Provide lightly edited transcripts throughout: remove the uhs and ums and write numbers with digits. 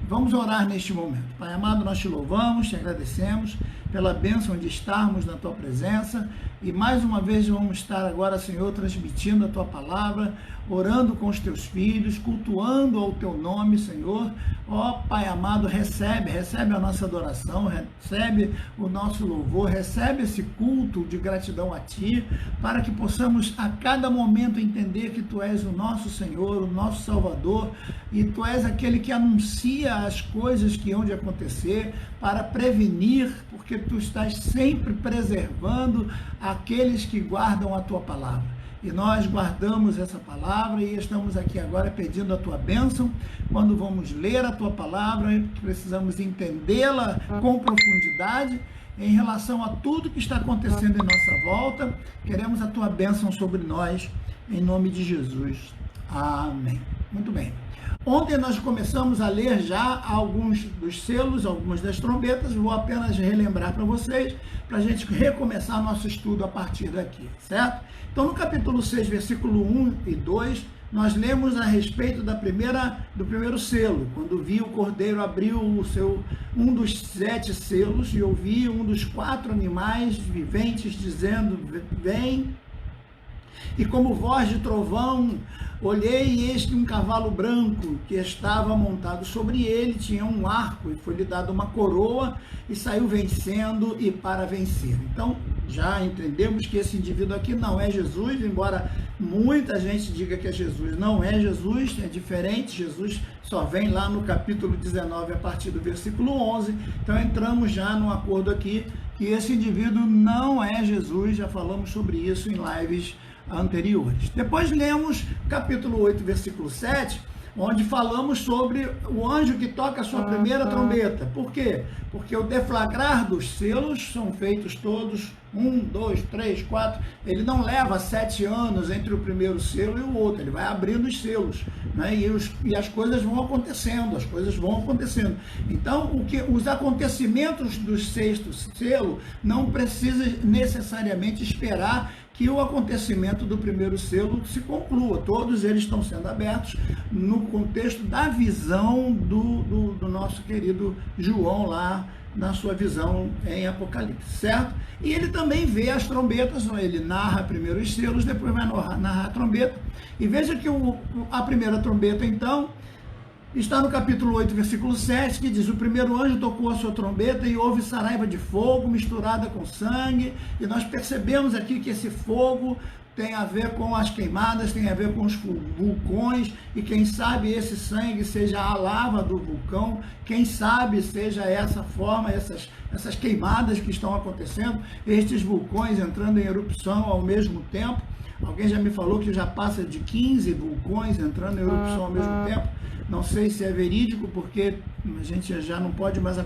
Vamos orar neste momento. Pai amado, nós te louvamos, te agradecemos pela bênção de estarmos na tua presença e mais uma vez vamos estar agora, Senhor, transmitindo a tua palavra, orando com os teus filhos, cultuando ao teu nome, Senhor. Ó Pai amado, recebe a nossa adoração, recebe o nosso louvor, recebe esse culto de gratidão a ti, para que possamos a cada momento entender que tu és o nosso Senhor, o nosso Salvador, e tu és aquele que anuncia as coisas que hão de acontecer para prevenir, porque tu estás sempre preservando aqueles que guardam a tua palavra. E nós guardamos essa palavra e estamos aqui agora pedindo a tua bênção. Quando vamos ler a tua palavra, precisamos entendê-la com profundidade em relação a tudo que está acontecendo em nossa volta. Queremos a tua bênção sobre nós, em nome de Jesus. Amém. Muito bem. Ontem nós começamos a ler já alguns dos selos, algumas das trombetas. Vou apenas relembrar para vocês, para a gente recomeçar nosso estudo a partir daqui, certo? Então, no capítulo 6, versículo 1 e 2, nós lemos a respeito do primeiro selo, quando vi o cordeiro abrir um dos 7 selos e ouvi um dos 4 animais viventes dizendo, vem. E como voz de trovão, olhei e eis que um cavalo branco que estava montado sobre ele tinha um arco e foi-lhe dada uma coroa e saiu vencendo e para vencer. Então, já entendemos que esse indivíduo aqui não é Jesus, embora muita gente diga que é Jesus. Não é Jesus, é diferente. Jesus só vem lá no capítulo 19 a partir do versículo 11. Então, entramos já num acordo aqui que esse indivíduo não é Jesus. Já falamos sobre isso em lives anteriores. Depois lemos capítulo 8, versículo 7, onde falamos sobre o anjo que toca a sua primeira trombeta. Por quê? Porque o deflagrar dos selos são feitos todos 1, 2, 3, 4. Ele não leva 7 anos entre o primeiro selo e o outro. Ele vai abrindo os selos, né? E as coisas vão acontecendo, Então, os acontecimentos do 6º selo não precisa necessariamente esperar que o acontecimento do primeiro selo se conclua. Todos eles estão sendo abertos no contexto da visão do nosso querido João lá, na sua visão em Apocalipse, certo? E ele também vê as trombetas, ele narra primeiro os selos, depois vai narrar a trombeta. E veja que a primeira trombeta, então, está no capítulo 8, versículo 7, que diz, o primeiro anjo tocou a sua trombeta e houve saraiva de fogo misturada com sangue. E nós percebemos aqui que esse fogo tem a ver com as queimadas, tem a ver com os vulcões, e quem sabe esse sangue seja a lava do vulcão, quem sabe seja essa forma, essas queimadas que estão acontecendo, estes vulcões entrando em erupção ao mesmo tempo. Alguém já me falou que já passa de 15 vulcões entrando em erupção ao mesmo tempo. Não sei se é verídico, porque a gente já não pode mais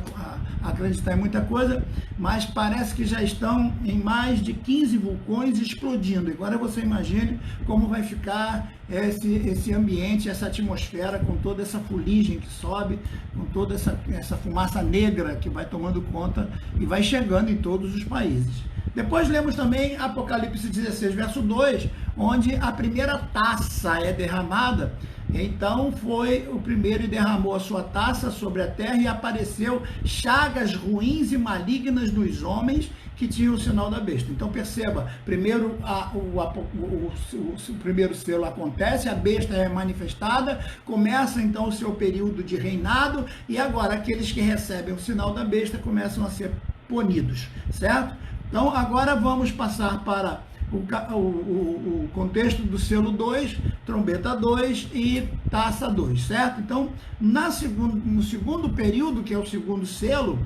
acreditar em muita coisa, mas parece que já estão em mais de 15 vulcões explodindo. Agora você imagine como vai ficar esse ambiente, essa atmosfera, com toda essa fuligem que sobe, com toda essa fumaça negra que vai tomando conta e vai chegando em todos os países. Depois lemos também Apocalipse 16, verso 2, onde a primeira taça é derramada. Então foi o primeiro e derramou a sua taça sobre a terra e apareceu chagas ruins e malignas nos homens que tinham o sinal da besta. Então perceba, primeiro o primeiro selo acontece, a besta é manifestada, começa então o seu período de reinado e agora aqueles que recebem o sinal da besta começam a ser punidos, certo? Então agora vamos passar para o contexto do selo 2, trombeta 2 e taça 2, certo? Então, no segundo período, que é o segundo selo,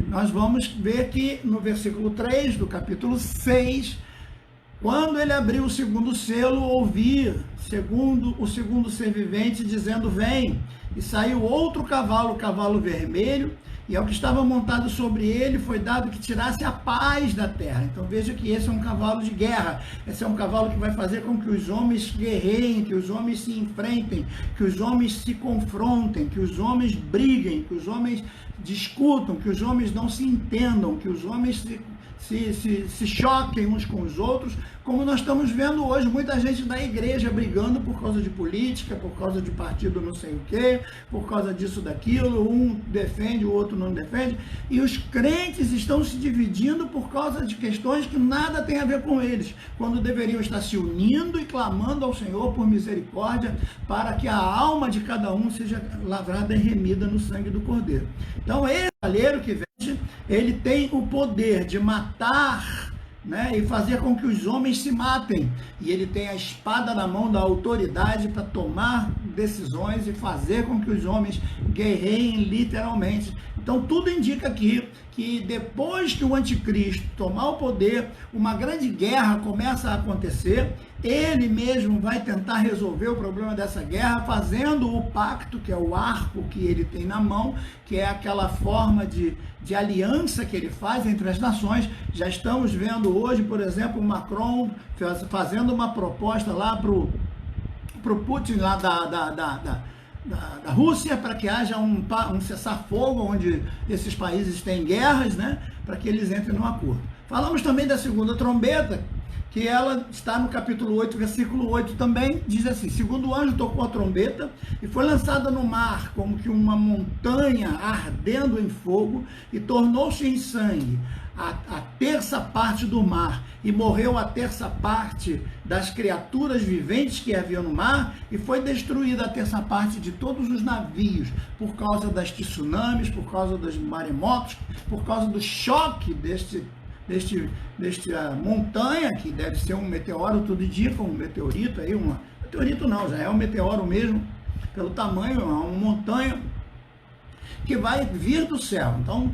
nós vamos ver que no versículo 3 do capítulo 6, quando ele abriu o segundo selo, ouvi o segundo ser vivente dizendo, vem, e saiu outro cavalo, o cavalo vermelho, e ao que estava montado sobre ele foi dado que tirasse a paz da terra. Então veja que esse é um cavalo de guerra, esse é um cavalo que vai fazer com que os homens guerreiem, que os homens se enfrentem, que os homens se confrontem, que os homens briguem, que os homens discutam, que os homens não se entendam, que os homens se choquem uns com os outros, como nós estamos vendo hoje, muita gente da igreja brigando por causa de política, por causa de partido não sei o quê, por causa disso, daquilo, um defende, o outro não defende, e os crentes estão se dividindo por causa de questões que nada tem a ver com eles, quando deveriam estar se unindo e clamando ao Senhor por misericórdia, para que a alma de cada um seja lavrada e remida no sangue do Cordeiro. Então, esse cavaleiro que vence, ele tem o poder de matar, né, e fazer com que os homens se matem, e ele tem a espada na mão da autoridade para tomar decisões e fazer com que os homens guerreiem literalmente. Então tudo indica aqui que depois que o anticristo tomar o poder, uma grande guerra começa a acontecer. Ele mesmo vai tentar resolver o problema dessa guerra fazendo o pacto, que é o arco que ele tem na mão, que é aquela forma de aliança que ele faz entre as nações. Já estamos vendo hoje, por exemplo, o Macron fazendo uma proposta lá para o Putin lá da Rússia, para que haja um cessar-fogo onde esses países têm guerras, né, para que eles entrem num acordo. Falamos também da segunda trombeta, que ela está no capítulo 8, versículo 8 também, diz assim: segundo anjo tocou a trombeta e foi lançada no mar como que uma montanha ardendo em fogo, e tornou-se em sangue a terça parte do mar, e morreu a terça parte das criaturas viventes que havia no mar, e foi destruída a terça parte de todos os navios, por causa das tsunamis, por causa dos maremotos, por causa do choque deste montanha, que deve ser um meteoro, tudo indica um meteorito aí, meteorito não, já é um meteoro mesmo, pelo tamanho, é uma montanha que vai vir do céu. Então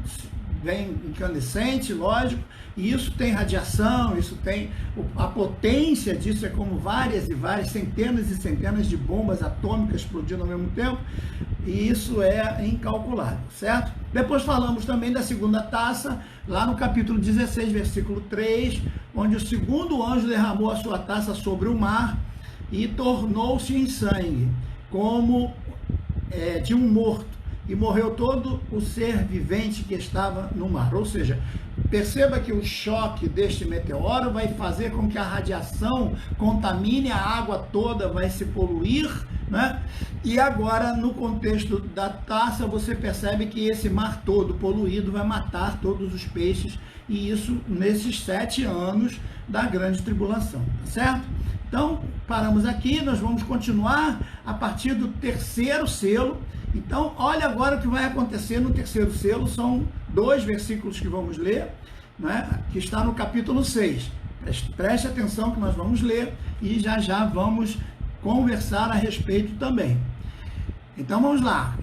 vem incandescente, lógico, e isso tem radiação, isso tem a potência disso, é como várias e várias, centenas e centenas de bombas atômicas explodindo ao mesmo tempo, e isso é incalculável, certo? Depois falamos também da segunda taça, lá no capítulo 16, versículo 3, onde o segundo anjo derramou a sua taça sobre o mar e tornou-se em sangue, como de um morto, e morreu todo o ser vivente que estava no mar. Ou seja, perceba que o choque deste meteoro vai fazer com que a radiação contamine a água toda, vai se poluir, né? E agora, no contexto da taça, você percebe que esse mar todo poluído vai matar todos os peixes, e isso nesses 7 anos da grande tribulação, tá certo? Então, paramos aqui, nós vamos continuar a partir do terceiro selo. Então, olha agora o que vai acontecer no terceiro selo. São 2 versículos que vamos ler, né, que está no capítulo 6. Preste atenção que nós vamos ler e já vamos conversar a respeito também. Então, vamos lá.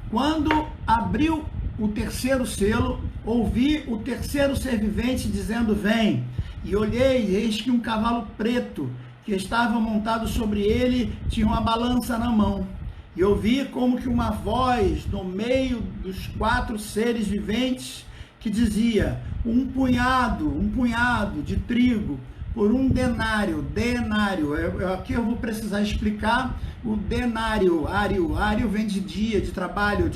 Quando abriu o terceiro selo, ouvi o terceiro ser vivente dizendo: vem. E olhei, e eis que um cavalo preto, que estava montado sobre ele, tinha uma balança na mão. E ouvi como que uma voz no meio dos 4 seres viventes que dizia: um punhado de trigo por um denário. Aqui eu vou precisar explicar o denário. Ário vem de dia, de trabalho,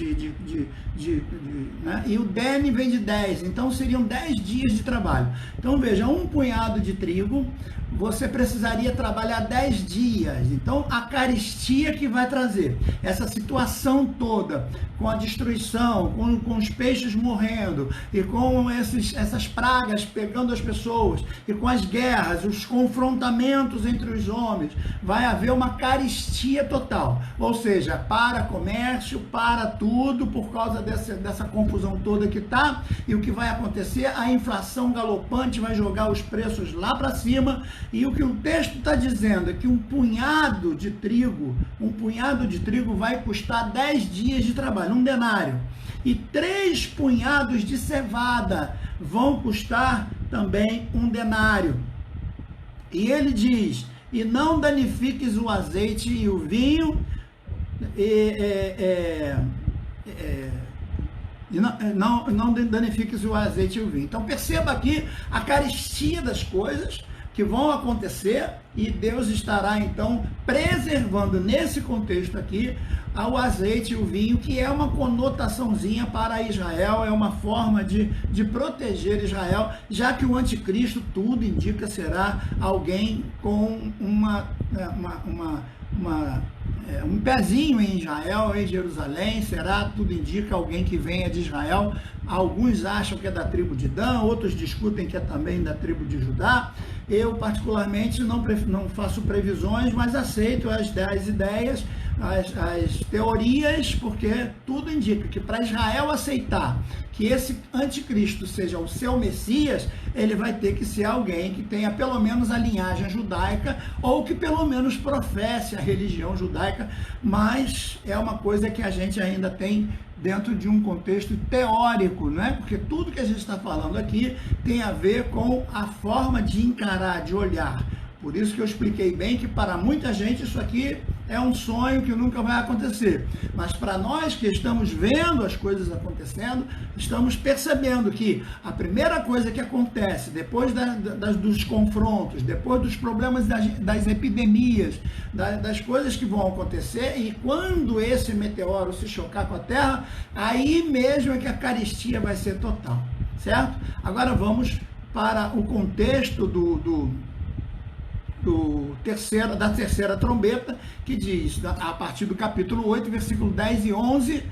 né? E o dene vem de 10, então seriam 10 dias de trabalho. Então veja, um punhado de trigo, você precisaria trabalhar 10 dias. Então a carestia que vai trazer essa situação toda, com a destruição, com os peixes morrendo, e com essas pragas pegando as pessoas, e com as guerras, os confrontamentos entre os homens, vai haver uma carestia total. Ou seja, para comércio, para tudo, por causa dessa confusão toda que está. E o que vai acontecer? A inflação galopante vai jogar os preços lá para cima. E o que o texto está dizendo é que um punhado de trigo vai custar 10 dias de trabalho, um denário. E 3 punhados de cevada vão custar também um denário. E ele diz: e não danifiques o azeite e o vinho, não danifiques o azeite e o vinho. Então perceba aqui a carestia das coisas, que vão acontecer e Deus estará então preservando nesse contexto aqui o azeite e o vinho, que é uma conotaçãozinha para Israel, é uma forma de proteger Israel, já que o anticristo, tudo indica, será alguém com um pezinho em Israel, em Jerusalém, será, tudo indica, alguém que venha de Israel. Alguns acham que é da tribo de Dan, outros discutem que é também da tribo de Judá. Eu, particularmente, não faço previsões, mas aceito as ideias, as teorias, porque tudo indica que para Israel aceitar que esse anticristo seja o seu Messias, ele vai ter que ser alguém que tenha pelo menos a linhagem judaica, ou que pelo menos professe a religião judaica, mas é uma coisa que a gente ainda tem dentro de um contexto teórico, não é? Porque tudo que a gente está falando aqui tem a ver com a forma de encarar, de olhar. Por isso que eu expliquei bem que para muita gente isso aqui é um sonho que nunca vai acontecer. Mas para nós que estamos vendo as coisas acontecendo, estamos percebendo que a primeira coisa que acontece depois dos confrontos, depois dos problemas das epidemias, das coisas que vão acontecer, e quando esse meteoro se chocar com a Terra, aí mesmo é que a carestia vai ser total, certo? Agora vamos para o contexto da terceira trombeta, que diz, a partir do capítulo 8, versículo 10 e 11,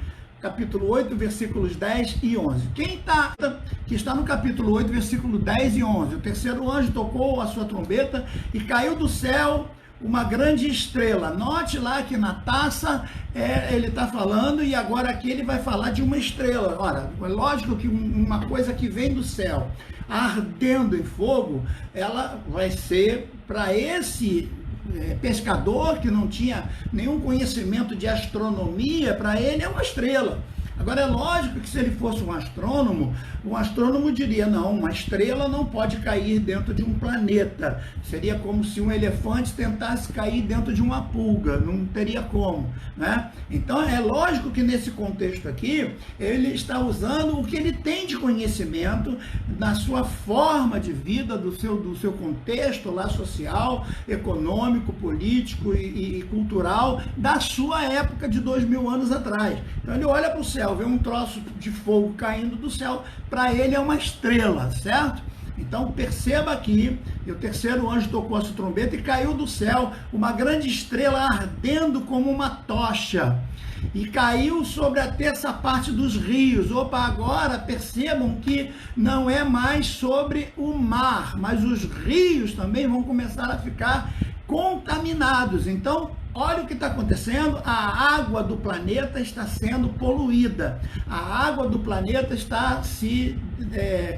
capítulo 8, versículos 10 e 11. Que está no capítulo 8, versículo 10 e 11. O terceiro anjo tocou a sua trombeta e caiu do céu uma grande estrela. Note lá que na taça ele está falando, e agora aqui ele vai falar de uma estrela. Ora, é lógico que uma coisa que vem do céu ardendo em fogo, ela vai ser para esse pescador que não tinha nenhum conhecimento de astronomia, para ele é uma estrela. Agora, é lógico que se ele fosse um astrônomo diria, não, uma estrela não pode cair dentro de um planeta. Seria como se um elefante tentasse cair dentro de uma pulga, não teria como, né? Então, é lógico que nesse contexto aqui, ele está usando o que ele tem de conhecimento na sua forma de vida, do seu contexto lá social, econômico, político e cultural da sua época de 2000 anos atrás. Então, ele olha para o céu, vê um troço de fogo caindo do céu, para ele é uma estrela, certo? Então perceba aqui, o terceiro anjo tocou a sua trombeta e caiu do céu uma grande estrela ardendo como uma tocha, e caiu sobre a terça parte dos rios. Opa, agora percebam que não é mais sobre o mar, mas os rios também vão começar a ficar contaminados. Então, olha o que está acontecendo, a água do planeta está sendo poluída, a água do planeta está se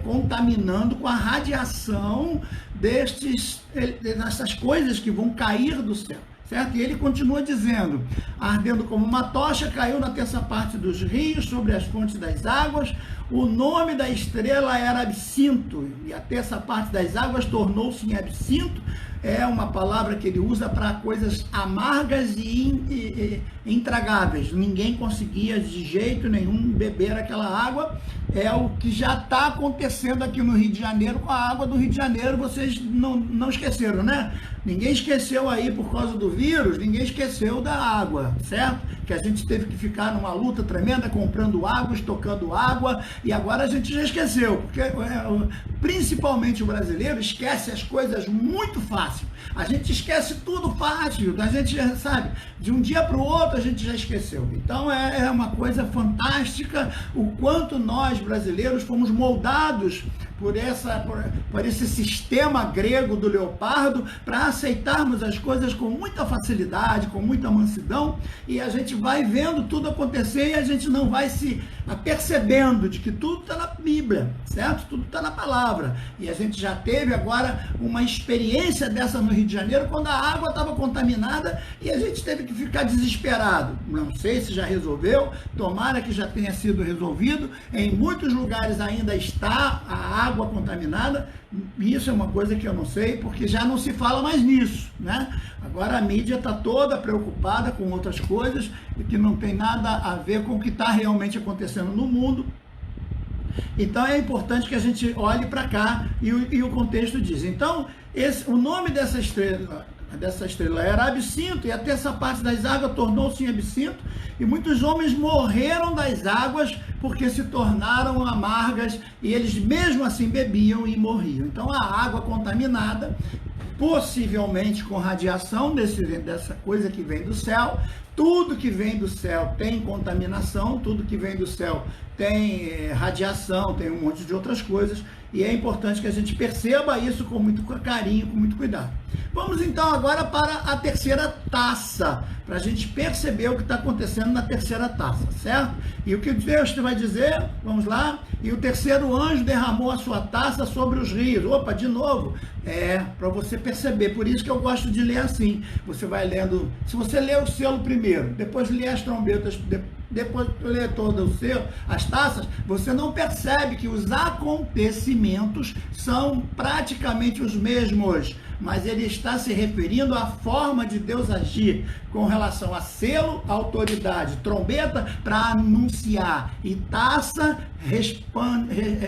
contaminando com a radiação dessas coisas que vão cair do céu, certo? E ele continua dizendo, ardendo como uma tocha, caiu na terça parte dos rios, sobre as fontes das águas. O nome da estrela era absinto, e a terça parte das águas tornou-se em absinto. É uma palavra que ele usa para coisas amargas e intragáveis. Ninguém conseguia de jeito nenhum beber aquela água. É o que já está acontecendo aqui no Rio de Janeiro com a água do Rio de Janeiro. Vocês não esqueceram, né? Ninguém esqueceu aí por causa do vírus, ninguém esqueceu da água, certo? Que a gente teve que ficar numa luta tremenda comprando água, estocando água, e agora a gente já esqueceu, porque principalmente o brasileiro esquece as coisas muito fácil. A gente esquece tudo fácil, a gente já sabe, de um dia para o outro a gente já esqueceu. Então é uma coisa fantástica o quanto nós brasileiros fomos moldados por esse sistema grego do leopardo para aceitarmos as coisas com muita facilidade, com muita mansidão, e a gente vai vendo tudo acontecer e a gente não vai se apercebendo de que tudo está na Bíblia, certo? Tudo está na palavra. E a gente já teve agora uma experiência dessa no Rio de Janeiro, quando a água estava contaminada e a gente teve que ficar desesperado. Não sei se já resolveu, tomara que já tenha sido resolvido. Em muitos lugares ainda está a água contaminada. Isso é uma coisa que eu não sei, porque já não se fala mais nisso, né? Agora a mídia está toda preocupada com outras coisas e que não tem nada a ver com o que está realmente acontecendo no mundo. Então é importante que a gente olhe para cá e o contexto diz. Então, o nome dessa estrela era absinto, e a terça parte das águas tornou-se em absinto, e muitos homens morreram das águas porque se tornaram amargas, e eles mesmo assim bebiam e morriam. Então a água contaminada, possivelmente com radiação dessa coisa que vem do céu. Tudo que vem do céu tem contaminação, tudo que vem do céu tem radiação, tem um monte de outras coisas, e é importante que a gente perceba isso com muito carinho, com muito cuidado. Vamos então agora para a terceira taça, para a gente perceber o que está acontecendo na terceira taça, certo? E o que Deus vai dizer, vamos lá, e o terceiro anjo derramou a sua taça sobre os rios. Opa, de novo, para você perceber, por isso que eu gosto de ler assim, você vai lendo, se você lê o selo primeiro, depois lê as trombetas, depois lê todo o selo, as taças, você não percebe que os acontecimentos são praticamente os mesmos, mas ele está se referindo à forma de Deus agir com relação a selo, autoridade, trombeta para anunciar, e taça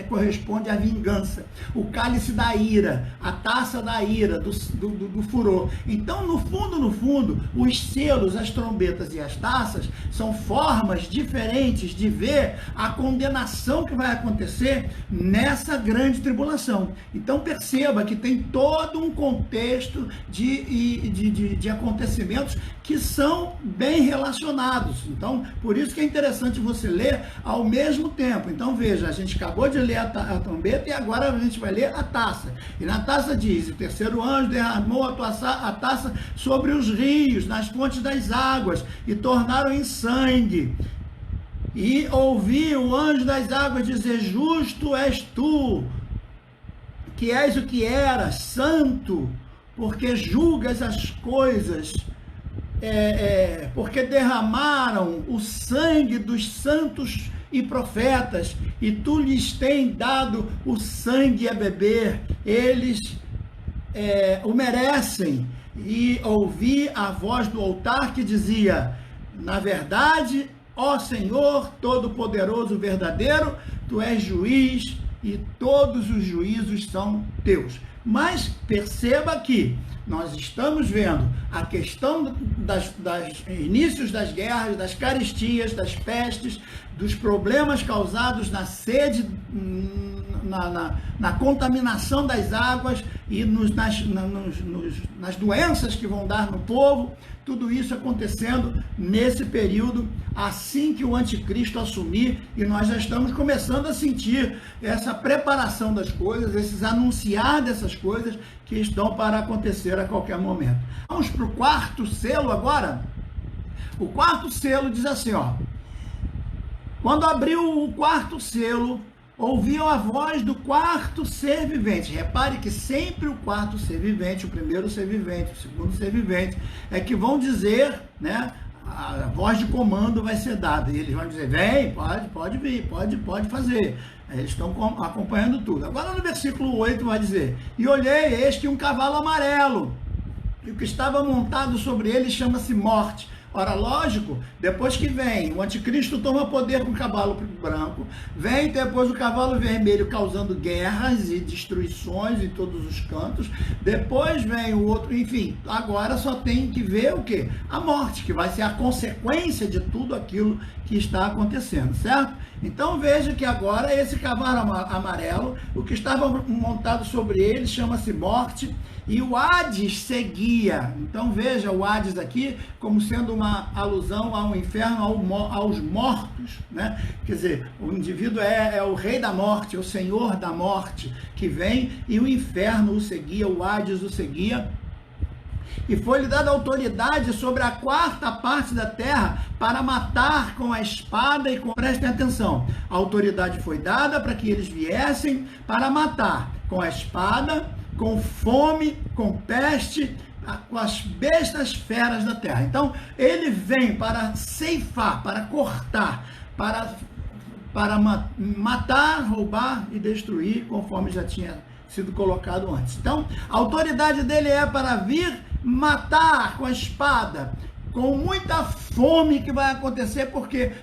corresponde à vingança, o cálice da ira, a taça da ira, do furor. Então, no fundo, os selos, as trombetas e as taças são formas diferentes de ver a condenação que vai acontecer nessa grande tribulação. Então, perceba que tem todo um contexto de acontecimentos que são bem relacionados. Então, por isso que é interessante você ler ao mesmo tempo. Então, veja, a gente acabou de ler a trombeta e agora a gente vai ler a taça. E na taça diz: o terceiro anjo derramou a taça sobre os rios, nas fontes das águas, e tornaram em sangue. E ouvi o anjo das águas dizer: justo és tu, que és o que eras, santo, porque julgas as coisas, porque derramaram o sangue dos santos e profetas, e tu lhes tens dado o sangue a beber, eles o merecem. E ouvi a voz do altar que dizia: na verdade, ó Senhor Todo-Poderoso, verdadeiro, tu és juiz, e todos os juízos são teus. Mas perceba que nós estamos vendo a questão dos inícios das guerras, das caristias, das pestes, dos problemas causados na sede, na contaminação das águas e nas doenças que vão dar no povo. Tudo isso acontecendo nesse período, assim que o anticristo assumir, e nós já estamos começando a sentir essa preparação das coisas, esses anunciar dessas coisas que estão para acontecer a qualquer momento. Vamos para o quarto selo agora. O quarto selo diz assim, quando abriu o quarto selo, ouviam a voz do quarto ser vivente. Repare que sempre o quarto ser vivente, o primeiro ser vivente, o segundo ser vivente, é que vão dizer, né, a voz de comando vai ser dada, e eles vão dizer: vem, pode vir, pode fazer. Eles estão acompanhando tudo. Agora no versículo 8 vai dizer: e olhei, eis que um cavalo amarelo, e o que estava montado sobre ele chama-se Morte. Ora, lógico, depois que vem, o anticristo toma poder com o cavalo branco, vem depois o cavalo vermelho causando guerras e destruições em todos os cantos, depois vem o outro, enfim, agora só tem que ver o quê? A morte, que vai ser a consequência de tudo aquilo que está acontecendo, certo? Então veja que agora esse cavalo amarelo, o que estava montado sobre ele chama-se Morte, e o Hades seguia. Então veja o Hades aqui como sendo uma alusão ao inferno, aos mortos, né? Quer dizer, o indivíduo é o rei da morte, é o senhor da morte que vem, e o inferno o seguia, o Hades o seguia. E foi-lhe dada autoridade sobre a quarta parte da terra para matar com a espada e com... Prestem atenção, a autoridade foi dada para que eles viessem para matar com a espada, com fome, com peste, com as bestas feras da terra. Então, ele vem para ceifar, para cortar, para matar, roubar e destruir, conforme já tinha sido colocado antes. Então, a autoridade dele é para vir matar com a espada, com muita fome que vai acontecer, porque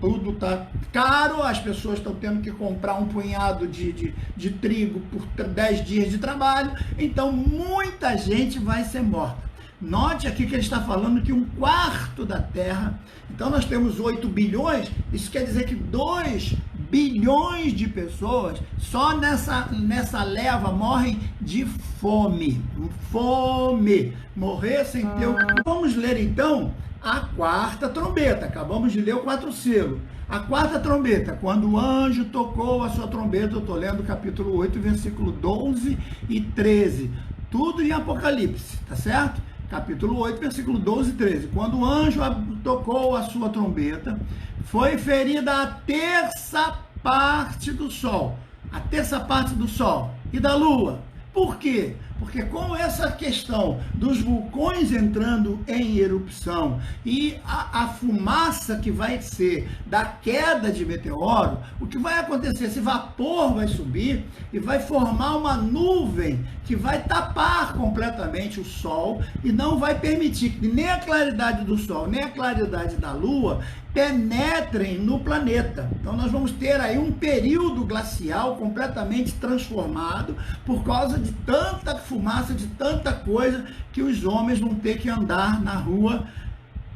tudo está caro, as pessoas estão tendo que comprar um punhado de trigo por 10 dias de trabalho, então muita gente vai ser morta. Note aqui que ele está falando que 1/4 da terra, então nós temos 8 bilhões, isso quer dizer que 2 bilhões de pessoas só nessa leva morrem de fome. Fome. Morrer sem ter o... Vamos ler então a 4ª trombeta. Acabamos de ler o 4 selo. A 4ª trombeta, quando o anjo tocou a sua trombeta, eu estou lendo o capítulo 8, versículo 12 e 13. Tudo em Apocalipse, tá certo? Capítulo 8, versículo 12 e 13. Quando o anjo tocou a sua trombeta, foi ferida a 1/3 parte do sol. A 1/3 parte do sol e da lua. Por quê? Porque com essa questão dos vulcões entrando em erupção e a fumaça que vai ser da queda de meteoro, o que vai acontecer? Esse vapor vai subir e vai formar uma nuvem que vai tapar completamente o Sol e não vai permitir que nem a claridade do Sol, nem a claridade da Lua penetrem no planeta. Então nós vamos ter aí um período glacial completamente transformado por causa de tanta fumaça, de tanta coisa, que os homens vão ter que andar na rua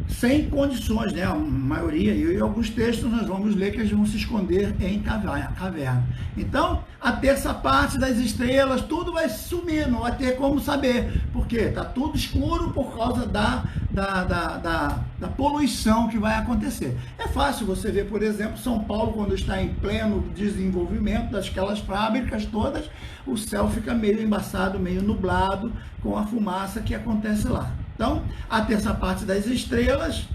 sem condições, né? A maioria, e em alguns textos nós vamos ler que eles vão se esconder em caverna. Então, a 1/3 parte das estrelas, tudo vai sumir, não vai ter como saber, porque está tudo escuro por causa da poluição que vai acontecer. É fácil você ver, por exemplo, São Paulo, quando está em pleno desenvolvimento daquelas fábricas todas, o céu fica meio embaçado, meio nublado, com a fumaça que acontece lá. Então, a 1/3 parte das estrelas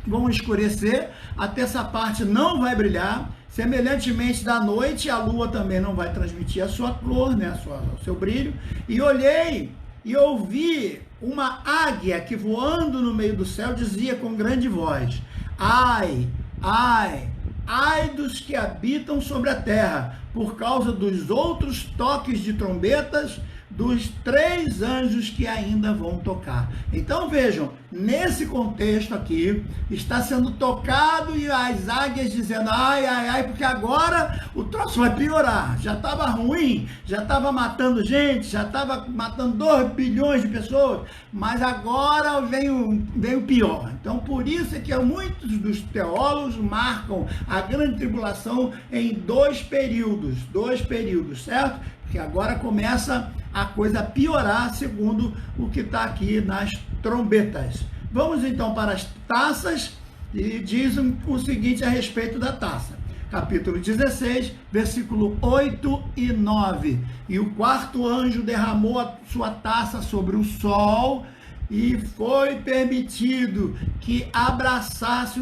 vão escurecer, a 1/3 parte não vai brilhar, semelhantemente da noite, a lua também não vai transmitir a sua cor, né, o seu brilho. E olhei e ouvi uma águia que voando no meio do céu dizia com grande voz: ai, ai, ai dos que habitam sobre a terra, por causa dos outros toques de trombetas dos 3 anjos que ainda vão tocar. Então vejam, nesse contexto aqui, está sendo tocado e as águias dizendo ai, ai, ai, porque agora o troço vai piorar. Já estava ruim, já estava matando gente, já estava matando 2 bilhões de pessoas, mas agora vem o pior. Então por isso é que muitos dos teólogos marcam a grande tribulação em 2 períodos, certo? Porque agora começa a coisa piorar, segundo o que está aqui nas trombetas. Vamos então para as taças, e diz o seguinte a respeito da taça. Capítulo 16, versículo 8 e 9. E o 4º anjo derramou a sua taça sobre o sol, e foi permitido que abrasasse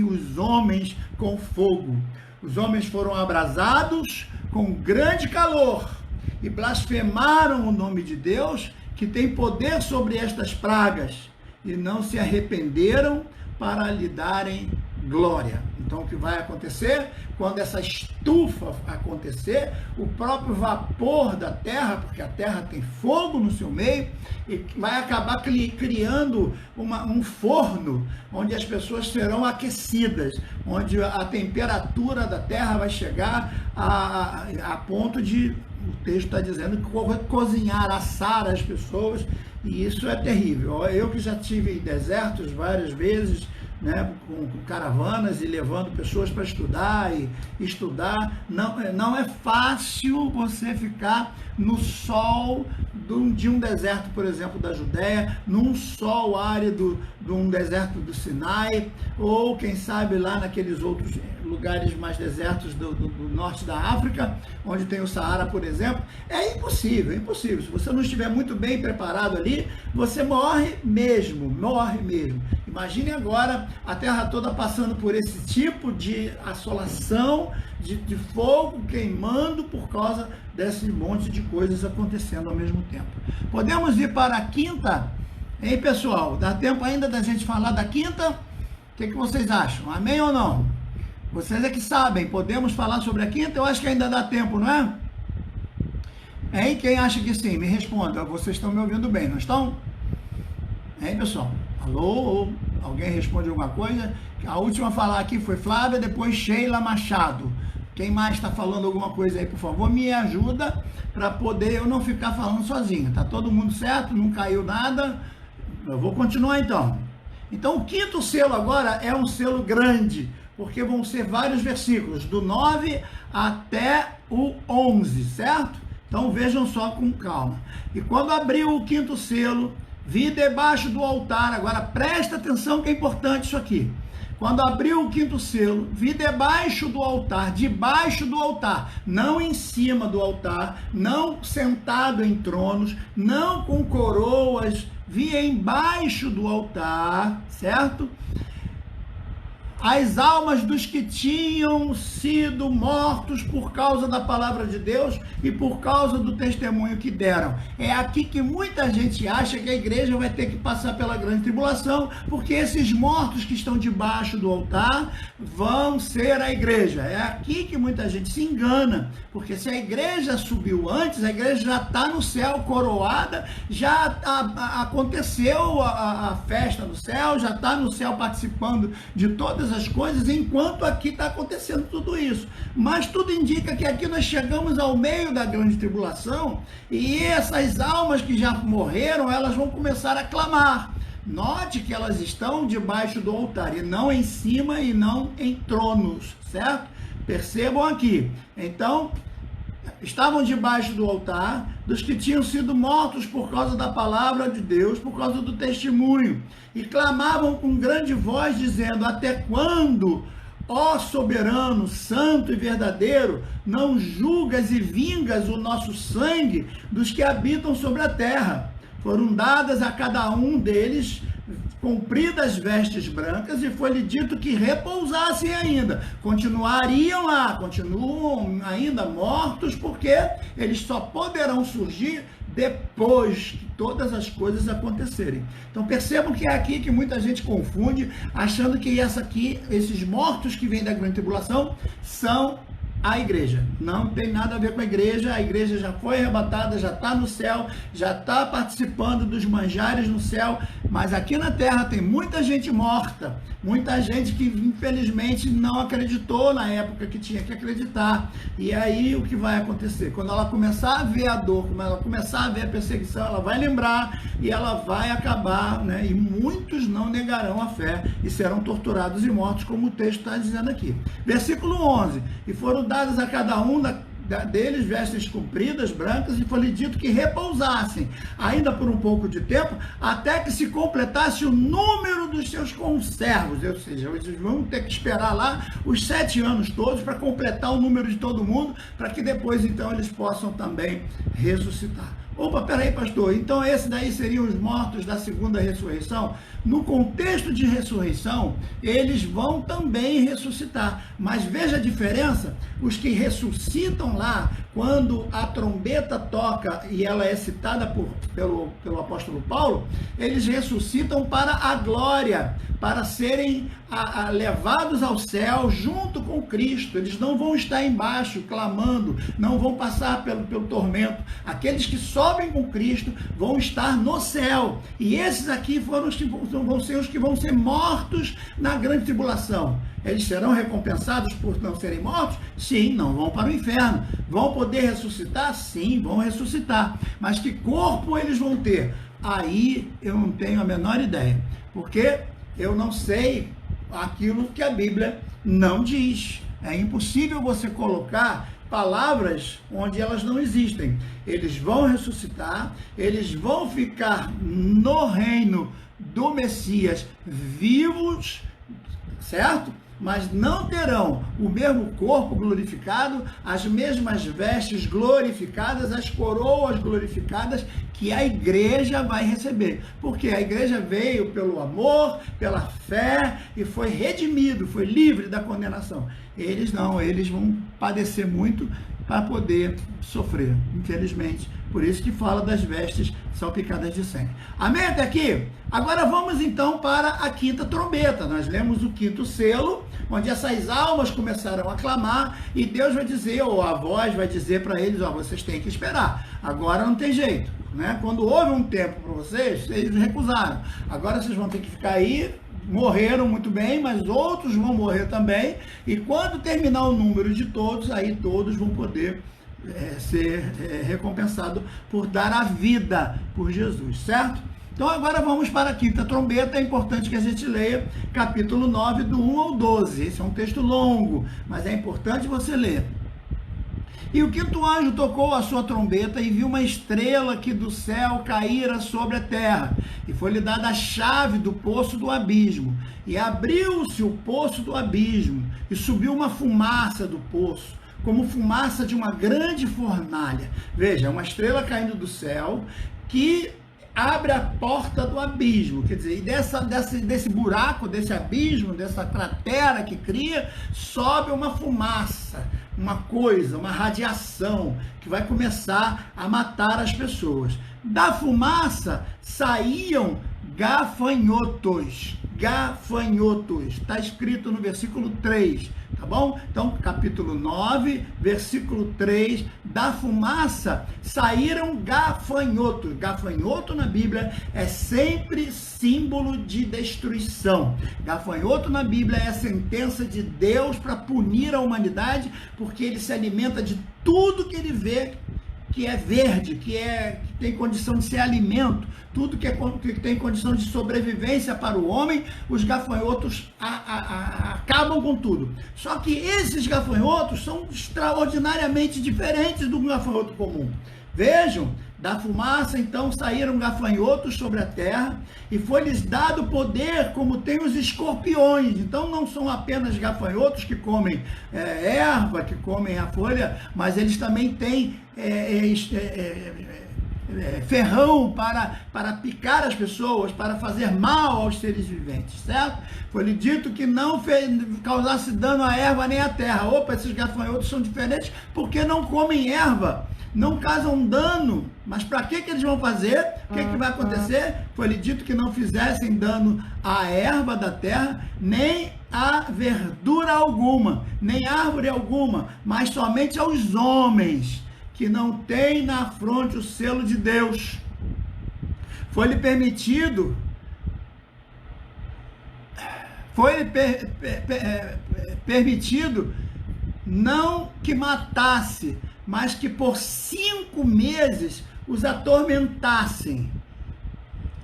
os homens com fogo. Os homens foram abrasados com grande calor e blasfemaram o nome de Deus, que tem poder sobre estas pragas, e não se arrependeram para lhe darem glória. Então, o que vai acontecer? Quando essa estufa acontecer, o próprio vapor da terra, porque a terra tem fogo no seu meio, e vai acabar criando um forno, onde as pessoas serão aquecidas, onde a temperatura da terra vai chegar a ponto de, o texto está dizendo, cozinhar, assar as pessoas, e isso é terrível. Eu que já tive em desertos várias vezes, né, com caravanas e levando pessoas para estudar e estudar, não é fácil você ficar no sol de um deserto, por exemplo, da Judéia, num sol árido de um deserto do Sinai, ou quem sabe lá naqueles outros lugares mais desertos do norte da África, onde tem o Saara, por exemplo. É impossível, é impossível. Se você não estiver muito bem preparado ali, você morre mesmo. Imagine agora a terra toda passando por esse tipo de assolação, de fogo queimando por causa desse monte de coisas acontecendo ao mesmo tempo. Podemos ir para a 5ª? Hein, pessoal? Dá tempo ainda da gente falar da 5ª? O que vocês acham? Amém ou não? Vocês é que sabem. Podemos falar sobre a 5ª? Eu acho que ainda dá tempo, não é? Hein? Quem acha que sim? Me responda. Vocês estão me ouvindo bem, não estão? Hein, pessoal? Alô? Alguém responde alguma coisa? A última a falar aqui foi Flávia, depois Sheila Machado. Quem mais está falando alguma coisa aí, por favor, me ajuda para poder eu não ficar falando sozinho. Tá todo mundo certo? Não caiu nada? Eu vou continuar então. Então o quinto selo agora é um selo grande, porque vão ser vários versículos, do 9 até o 11, certo? Então vejam só com calma. E quando abriu o quinto selo, vi debaixo do altar, agora presta atenção que é importante isso aqui. Quando abriu o quinto selo, vi debaixo do altar, não em cima do altar, não sentado em tronos, não com coroas, vi embaixo do altar, certo? As almas dos que tinham sido mortos por causa da palavra de Deus e por causa do testemunho que deram. É aqui que muita gente acha que a igreja vai ter que passar pela grande tribulação, porque esses mortos que estão debaixo do altar vão ser a igreja. É aqui que muita gente se engana, porque se a igreja subiu antes, a igreja já está no céu coroada, já aconteceu a festa no céu, já está no céu participando de todas as coisas, enquanto aqui está acontecendo tudo isso. Mas tudo indica que aqui nós chegamos ao meio da grande tribulação e essas almas que já morreram, elas vão começar a clamar. Note que elas estão debaixo do altar e não em cima e não em tronos, certo? Percebam aqui. Então, estavam debaixo do altar dos que tinham sido mortos por causa da palavra de Deus, por causa do testemunho, e clamavam com grande voz, dizendo: até quando, ó soberano, santo e verdadeiro, não julgas e vingas o nosso sangue dos que habitam sobre a terra? Foram dadas a cada um deles compridas vestes brancas, e foi-lhe dito que repousassem ainda. Continuariam lá, continuam ainda mortos, porque eles só poderão surgir depois que todas as coisas acontecerem. Então percebam que é aqui que muita gente confunde, achando que esses mortos que vêm da grande tribulação são a igreja. Não tem nada a ver com a igreja já foi arrebatada, já está no céu, já está participando dos manjares no céu, mas aqui na terra tem muita gente morta, muita gente que infelizmente não acreditou na época que tinha que acreditar. E aí o que vai acontecer? Quando ela começar a ver a dor, quando ela começar a ver a perseguição, ela vai lembrar e ela vai acabar, né? E muitos não negarão a fé e serão torturados e mortos, como o texto está dizendo aqui. Versículo 11: e foram dadas a cada um deles vestes compridas, brancas, e foi-lhe dito que repousassem, ainda por um pouco de tempo, até que se completasse o número dos seus conservos. Ou seja, eles vão ter que esperar lá os 7 anos todos para completar o número de todo mundo, para que depois então eles possam também ressuscitar. Opa, peraí, pastor, então esse daí seriam os mortos da segunda ressurreição? No contexto de ressurreição, eles vão também ressuscitar, mas veja a diferença: os que ressuscitam lá, quando a trombeta toca e ela é citada pelo apóstolo Paulo, eles ressuscitam para a glória, para serem levados ao céu junto com Cristo. Eles não vão estar embaixo clamando, não vão passar pelo tormento. Aqueles que sobem com Cristo vão estar no céu, e esses aqui vão ser os que vão ser mortos na grande tribulação. Eles serão recompensados por não serem mortos? Sim, não vão para o inferno. Vão poder ressuscitar? Sim, vão ressuscitar. Mas que corpo eles vão ter? Aí eu não tenho a menor ideia, porque eu não sei aquilo que a Bíblia não diz. É impossível você colocar palavras onde elas não existem. Eles vão ressuscitar, eles vão ficar no reino do Messias vivos, certo? Mas não terão o mesmo corpo glorificado, as mesmas vestes glorificadas, as coroas glorificadas que a igreja vai receber. Porque a igreja veio pelo amor, pela fé e foi redimido, foi livre da condenação. Eles não, eles vão padecer muito para poder sofrer, infelizmente. Por isso que fala das vestes salpicadas de sangue. Amém até aqui? Agora vamos então para a quinta trombeta. Nós lemos o quinto selo, onde essas almas começaram a clamar, e Deus vai dizer, ou a voz vai dizer para eles: ó, vocês têm que esperar, agora não tem jeito, né? Quando houve um tempo para vocês, eles recusaram, agora vocês vão ter que ficar aí morreram muito bem, mas outros vão morrer também, e quando terminar o número de todos, aí todos vão poder ser recompensados por dar a vida por Jesus, certo? Então agora vamos para a quinta trombeta. É importante que a gente leia capítulo 9, do 1 ao 12. Esse é um texto longo, mas é importante você ler. E o quinto anjo tocou a sua trombeta e viu uma estrela que do céu caíra sobre a terra. E foi-lhe dada a chave do poço do abismo. E abriu-se o poço do abismo, e subiu uma fumaça do poço, como fumaça de uma grande fornalha. Veja, uma estrela caindo do céu que abre a porta do abismo, quer dizer, e desse buraco, desse abismo, dessa cratera que cria, sobe uma fumaça, uma coisa, uma radiação, que vai começar a matar as pessoas. Da fumaça saíam gafanhotos, está escrito no versículo 3, tá bom? Então, capítulo 9, versículo 3, da fumaça saíram gafanhotos. Gafanhoto na Bíblia é sempre símbolo de destruição. Gafanhoto na Bíblia é a sentença de Deus para punir a humanidade, porque ele se alimenta de tudo que ele vê que é verde, que tem condição de ser alimento, tudo que tem condição de sobrevivência para o homem, os gafanhotos acabam com tudo. Só que esses gafanhotos são extraordinariamente diferentes do gafanhoto comum. Vejam, da fumaça então saíram gafanhotos sobre a terra, e foi-lhes dado poder como tem os escorpiões. Então não são apenas gafanhotos que comem erva, que comem a folha, mas eles também têm ferrão para picar as pessoas, para fazer mal aos seres viventes, certo? Foi-lhe dito que não causasse dano à erva nem à terra. Opa, esses gafanhotos são diferentes porque não comem erva, não causam dano. Mas para que eles vão fazer? O que vai acontecer? Foi-lhe dito que não fizessem dano à erva da terra, nem a verdura alguma, nem árvore alguma, mas somente aos homens que não têm na fronte o selo de Deus. Foi-lhe permitido, permitido não que matasse, mas que por 5 meses os atormentassem.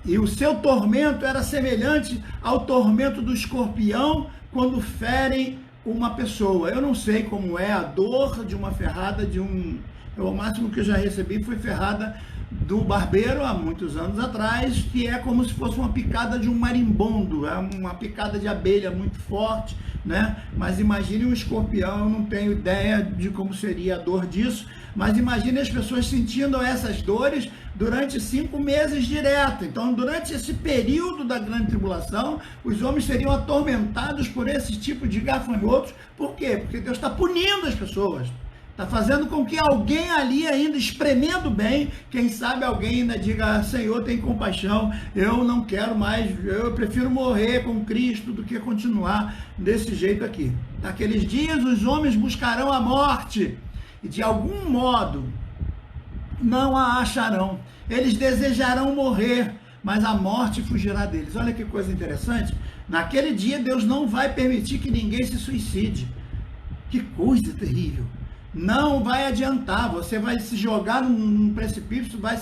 E o seu tormento era semelhante ao tormento do escorpião quando ferem uma pessoa. Eu não sei como é a dor de uma ferrada de um... O máximo que eu já recebi foi ferrada do barbeiro há muitos anos atrás, que é como se fosse uma picada de um marimbondo, é uma picada de abelha muito forte, né? Mas imagine um escorpião, eu não tenho ideia de como seria a dor disso, mas imagine as pessoas sentindo essas dores durante 5 meses direto. Então, durante esse período da grande tribulação, os homens seriam atormentados por esse tipo de gafanhotos. Por quê? Porque Deus está punindo as pessoas. Está fazendo com que alguém ali ainda espremendo bem, quem sabe alguém ainda diga: Senhor, tem compaixão, eu não quero mais, eu prefiro morrer com Cristo do que continuar desse jeito aqui. Naqueles dias os homens buscarão a morte e de algum modo não a acharão. Eles desejarão morrer, mas a morte fugirá deles. Olha que coisa interessante. Naquele dia Deus não vai permitir que ninguém se suicide. Que coisa terrível. Não vai adiantar, você vai se jogar num precipício, vai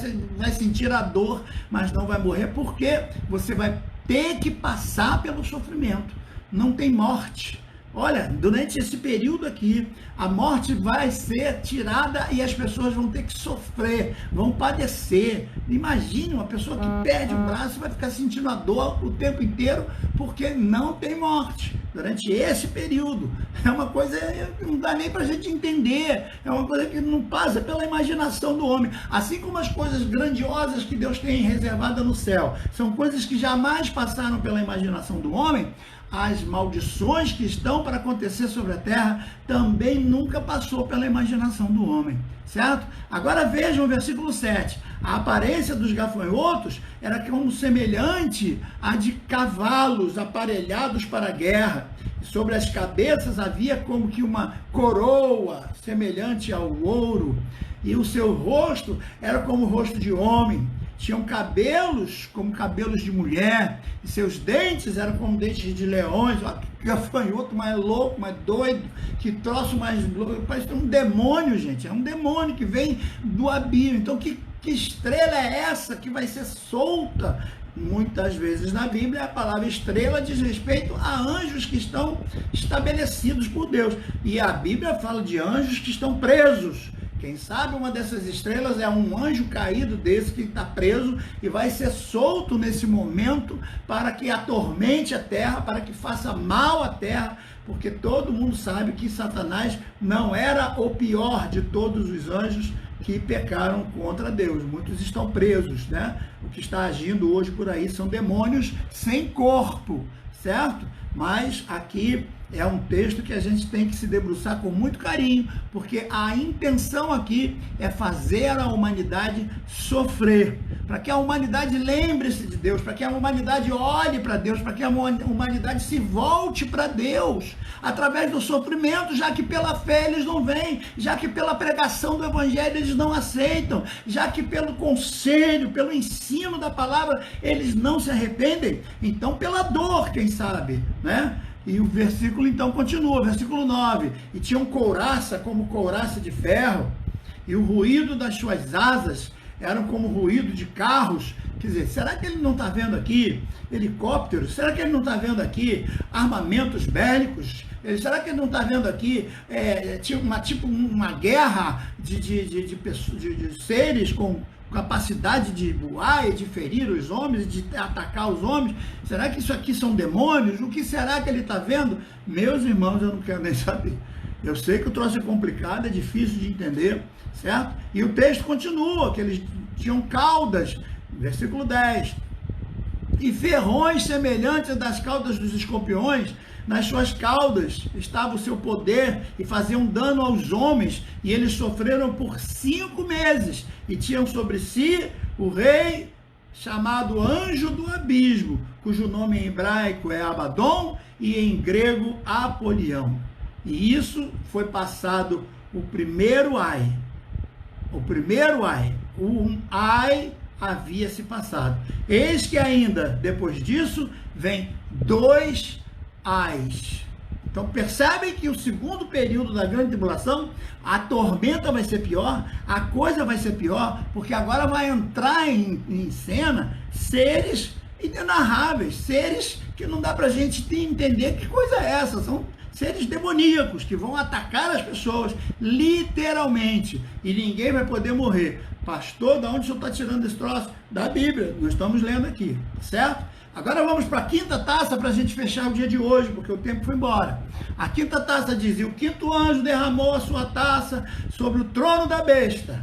sentir a dor, mas não vai morrer, porque você vai ter que passar pelo sofrimento. Não tem morte. Olha, durante esse período aqui, a morte vai ser tirada e as pessoas vão ter que sofrer, vão padecer. Imagine uma pessoa que perde o braço e vai ficar sentindo a dor o tempo inteiro porque não tem morte. Durante esse período, é uma coisa que não dá nem para a gente entender, é uma coisa que não passa pela imaginação do homem. Assim como as coisas grandiosas que Deus tem reservada no céu, são coisas que jamais passaram pela imaginação do homem, as maldições que estão para acontecer sobre a terra também nunca passou pela imaginação do homem, certo? Agora vejam o versículo 7. A aparência dos gafanhotos era como semelhante à de cavalos aparelhados para a guerra. E sobre as cabeças havia como que uma coroa semelhante ao ouro. E o seu rosto era como o rosto de homem. tinham cabelos como cabelos de mulher, e seus dentes eram como dentes de leões. Ó, que gafanhoto mais louco, mais doido, que troço mais louco, parece um demônio, gente, é um demônio que vem do abismo. Então que estrela é essa que vai ser solta? Muitas vezes na Bíblia a palavra estrela diz respeito a anjos que estão estabelecidos por Deus, e a Bíblia fala de anjos que estão presos. Quem sabe uma dessas estrelas é um anjo caído desse que está preso e vai ser solto nesse momento para que atormente a terra, para que faça mal à terra, porque todo mundo sabe que Satanás não era o pior de todos os anjos que pecaram contra Deus. Muitos estão presos, né? O que está agindo hoje por aí são demônios sem corpo, certo? Mas aqui é um texto que a gente tem que se debruçar com muito carinho, porque a intenção aqui é fazer a humanidade sofrer, para que a humanidade lembre-se de Deus, para que a humanidade olhe para Deus, para que a humanidade se volte para Deus, através do sofrimento, já que pela fé eles não vêm, já que pela pregação do Evangelho eles não aceitam, já que pelo conselho, pelo ensino da palavra, eles não se arrependem, então pela dor, quem sabe, né? E o versículo então continua, versículo 9, e tinham couraça como couraça de ferro, e o ruído das suas asas eram como ruído de carros. Quer dizer, será que ele não está vendo aqui helicópteros? Será que ele não está vendo aqui armamentos bélicos? Será que ele não está vendo aqui uma guerra de seres com capacidade de voar e de ferir os homens, de atacar os homens? Será que isso aqui são demônios? O que será que ele está vendo? Meus irmãos, eu não quero nem saber. Eu sei que o troço é complicado, é difícil de entender, certo? E o texto continua, que eles tinham caudas, versículo 10, e ferrões semelhantes das caudas dos escorpiões. Nas suas caudas estava o seu poder e faziam dano aos homens, e eles sofreram por 5 meses, e tinham sobre si o rei chamado Anjo do Abismo, cujo nome em hebraico é Abaddon e em grego Apolião. E isso foi passado o primeiro ai. O ai havia se passado. Eis que ainda, depois disso, vem 2 ais. Então percebem que o segundo período da grande tribulação, a tormenta vai ser pior, a coisa vai ser pior, porque agora vai entrar em cena seres inenarráveis, seres que não dá pra gente entender que coisa é essa. São seres demoníacos que vão atacar as pessoas, literalmente, e ninguém vai poder morrer. Pastor, de onde o senhor está tirando esse troço? Da Bíblia, nós estamos lendo aqui, certo? Agora vamos para a quinta taça para a gente fechar o dia de hoje, porque o tempo foi embora. A quinta taça diz: e o quinto anjo derramou a sua taça sobre o trono da besta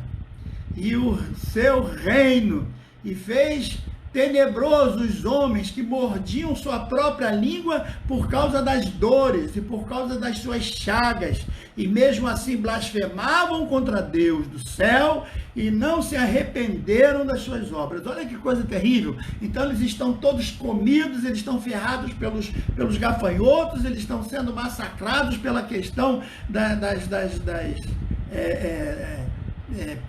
e o seu reino, e fez tenebrosos os homens que mordiam sua própria língua por causa das dores e por causa das suas chagas, e mesmo assim blasfemavam contra Deus do céu e não se arrependeram das suas obras. Olha que coisa terrível. Então eles estão todos comidos, eles estão ferrados pelos gafanhotos, eles estão sendo massacrados pela questão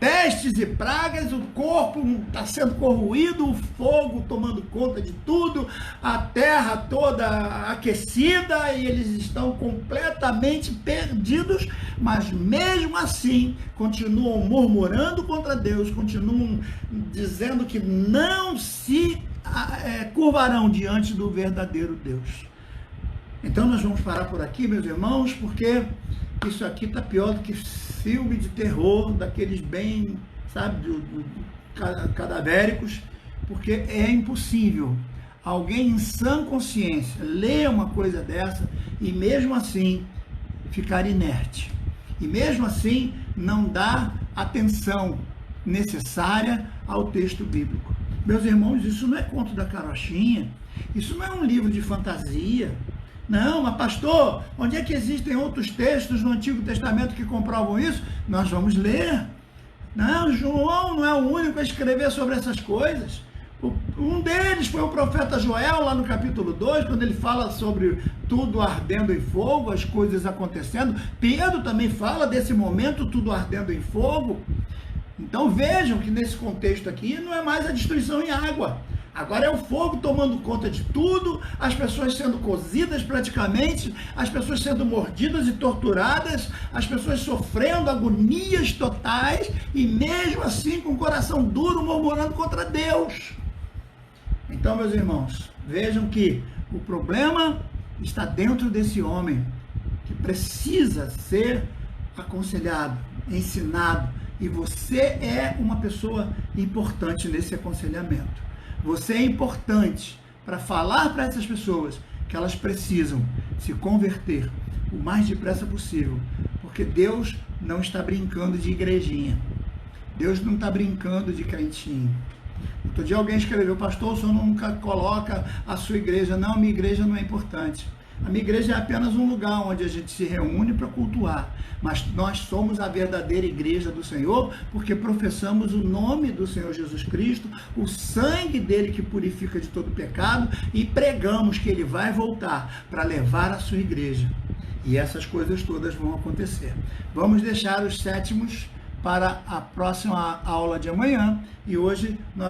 pestes e pragas, o corpo está sendo corroído, o fogo tomando conta de tudo, a terra toda aquecida, e eles estão completamente perdidos, mas mesmo assim continuam murmurando contra Deus, continuam dizendo que não se curvarão diante do verdadeiro Deus. Então nós vamos parar por aqui, meus irmãos, porque isso aqui está pior do que filme de terror, daqueles bem, sabe, cadavéricos, porque é impossível alguém em sã consciência ler uma coisa dessa e mesmo assim ficar inerte. E mesmo assim não dar atenção necessária ao texto bíblico. Meus irmãos, isso não é conto da carochinha, isso não é um livro de fantasia. Não, mas pastor, onde é que existem outros textos no Antigo Testamento que comprovam isso? Nós vamos ler. Não, João não é o único a escrever sobre essas coisas. Um deles foi o profeta Joel, lá no capítulo 2, quando ele fala sobre tudo ardendo em fogo, as coisas acontecendo. Pedro também fala desse momento, tudo ardendo em fogo. Então vejam que nesse contexto aqui não é mais a destruição em água. Agora é o fogo tomando conta de tudo, as pessoas sendo cozidas praticamente, as pessoas sendo mordidas e torturadas, as pessoas sofrendo agonias totais e mesmo assim com o coração duro murmurando contra Deus. Então, meus irmãos, vejam que o problema está dentro desse homem que precisa ser aconselhado, ensinado, e você é uma pessoa importante nesse aconselhamento. Você é importante para falar para essas pessoas que elas precisam se converter o mais depressa possível, porque Deus não está brincando de igrejinha. Deus não está brincando de crentinho. Outro dia alguém escreveu: pastor, o senhor nunca coloca a sua igreja. Não, minha igreja não é importante. A minha igreja é apenas um lugar onde a gente se reúne para cultuar, mas nós somos a verdadeira igreja do Senhor, porque professamos o nome do Senhor Jesus Cristo, o sangue dele que purifica de todo pecado, e pregamos que ele vai voltar para levar a sua igreja. E essas coisas todas vão acontecer. Vamos deixar os sétimos para a próxima aula de amanhã, e hoje nós